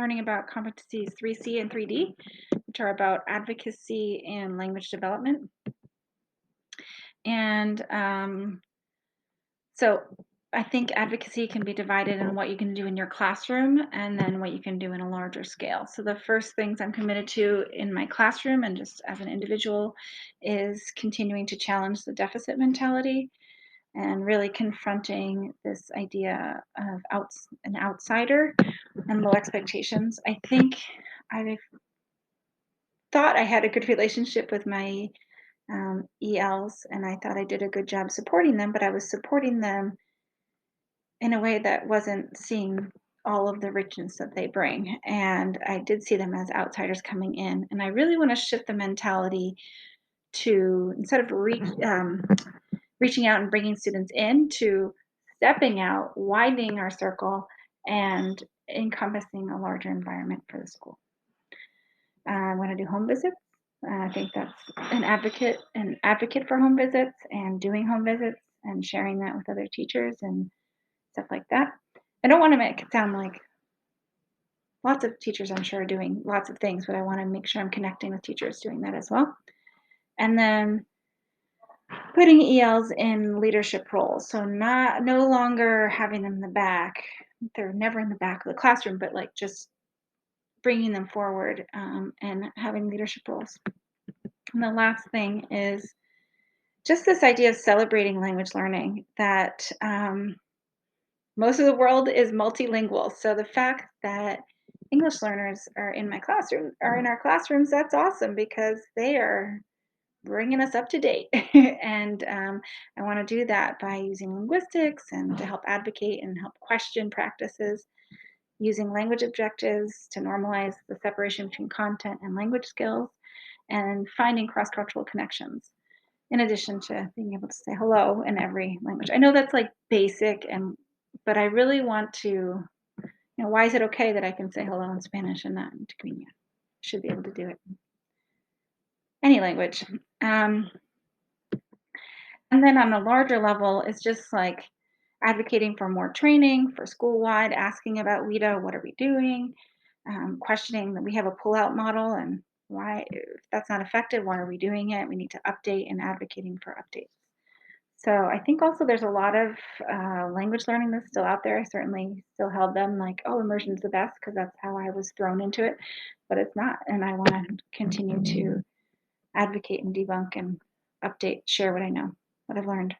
learning about competencies 3C and 3D, which are about advocacy and language development. And so I think advocacy can be divided in what you can do in your classroom and then what you can do in a larger scale. So the first things I'm committed to in my classroom and just as an individual is continuing to challenge the deficit mentality and really confronting this idea of an outsider and low expectations. I think I thought I had a good relationship with my ELs, and I thought I did a good job supporting them, but I was supporting them in a way that wasn't seeing all of the richness that they bring. And I did see them as outsiders coming in. And I really want to shift the mentality to instead of reaching out and bringing students in, to stepping out, widening our circle, and encompassing a larger environment for the school. I want to do home visits. I think that's an advocate for home visits and doing home visits and sharing that with other teachers and stuff like that. I don't want to make it sound like lots of teachers, I'm sure, are doing lots of things, but I want to make sure I'm connecting with teachers doing that as well. And then putting ELs in leadership roles. So no longer having them in the back. They're never in the back of the classroom, but like just bringing them forward and having leadership roles. And the last thing is just this idea of celebrating language learning, that most of the world is multilingual. So the fact that English learners are in our classrooms, that's awesome because they are bringing us up to date. And I want to do that by using linguistics and to help advocate and help question practices, using language objectives to normalize the separation between content and language skills, and finding cross-cultural connections in addition to being able to say hello in every language. I know that's like basic, but I really want to, why is it okay that I can say hello in Spanish and not in Taquino? Should be able to do it in any language. And then on a larger level, it's just like advocating for more training for school-wide, asking about WIDA, what are we doing? Questioning that we have a pull-out model and why, if that's not effective, why are we doing it? We need to update and advocating for updates. So I think also there's a lot of language learning that's still out there. I certainly still held them like, oh, immersion's the best because that's how I was thrown into it, but it's not. And I want to continue to advocate and debunk and update, share what I know, what I've learned.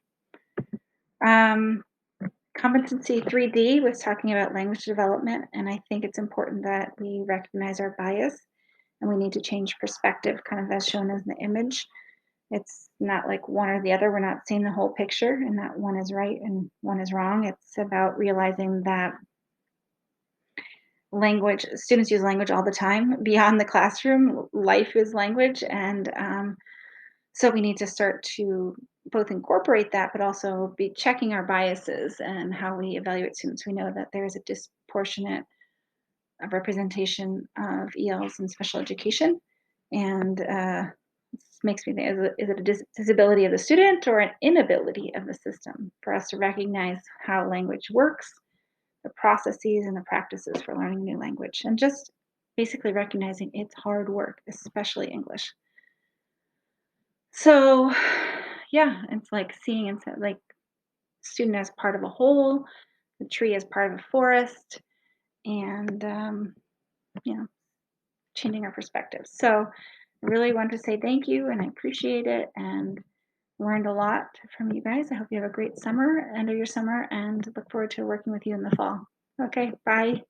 Competency 3D was talking about language development, and I think it's important that we recognize our bias and we need to change perspective, kind of as shown as the image. It's not like one or the other. We're not seeing the whole picture and that one is right and one is wrong. It's about realizing that students use language all the time beyond the classroom. Life is language. And so we need to start to both incorporate that, but also be checking our biases and how we evaluate students. We know that there is a disproportionate representation of ELs in special education. And this makes me think, is it a disability of the student or an inability of the system for us to recognize how language works, the processes and the practices for learning new language, and just basically recognizing it's hard work, especially English. So, yeah, it's like seeing inside, like student as part of a whole, the tree as part of a forest, and you know, changing our perspectives. So, I really want to say thank you, and I appreciate it, and learned a lot from you guys. I hope you have a great summer, end of your summer, and look forward to working with you in the fall. Okay, bye.